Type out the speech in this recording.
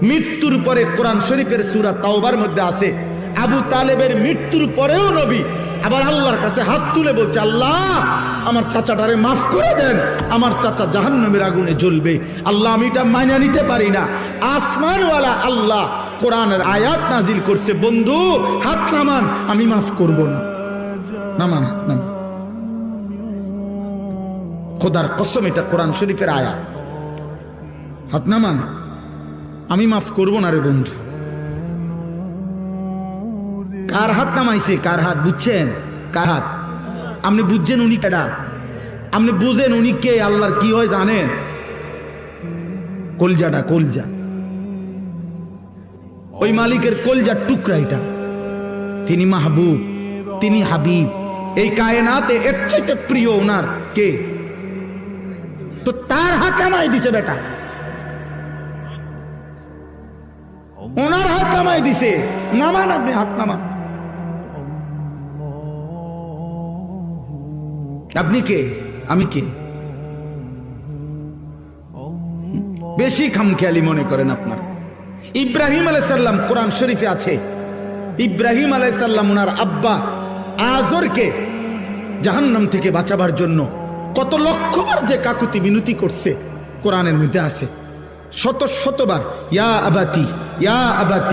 মৃত্যুর পরে কোরআন শরীফের সূরা তাওবার মধ্যে আছে আবু তালেবের মৃত্যুর পরেও নবী আবার আল্লাহর কাছে হাত তুলে বলছে, আল্লাহ আমার চাচাটারে মাফ করে দেন, আমার চাচা জাহান্নামের আগুনে জ্বলবে। আল্লাহ আমি এটা মাইনা নিতে পারি না। আসমানওয়ালা আল্লাহ কোরআনের আয়াত নাজিল করছে, বন্ধু হাত নামান, আমি মাফ করব না। নামান হাত নামান, খোদার কসম এটা কোরআন শরীফের আয়াত। হাত নামান, আমি মাফ করব না রে বন্ধু। কার হাত নামাইছে? কার হাত বুঝছেন? কার হাত? আপনি বুঝছেন উনি কেডা? আপনি বুঝেন উনি কে? আল্লাহর কি হয় জানেন? কলজাটা, কলজা, ওই মালিকের কলজার টুকরা এটা। তিনি মাহবুব, তিনি হাবিব। এই কায়নাতে এর চাইতে প্রিয় ওনার কে? তো তার হাত নামাই দিছে বেটা, ওনার হাত নামাই দিছে। নামান, আপনি হাত নামান। আপনি কে? আমি কে? বেশি খামখেয়ালি মনে করেন আপনার। ইব্রাহিম আলাইহিস সালাম কোরআন শরীফে আছে, ইব্রাহিম আলাইহিস সালাম ওনার আব্বা আজরকে জাহান্নাম থেকে বাঁচাবার জন্য কত লক্ষবার যে কাকুতি মিনতি করছে কোরআনের মধ্যে আছে, শত শতবার, ইয়া আবাতি, ইয়া আবাতি।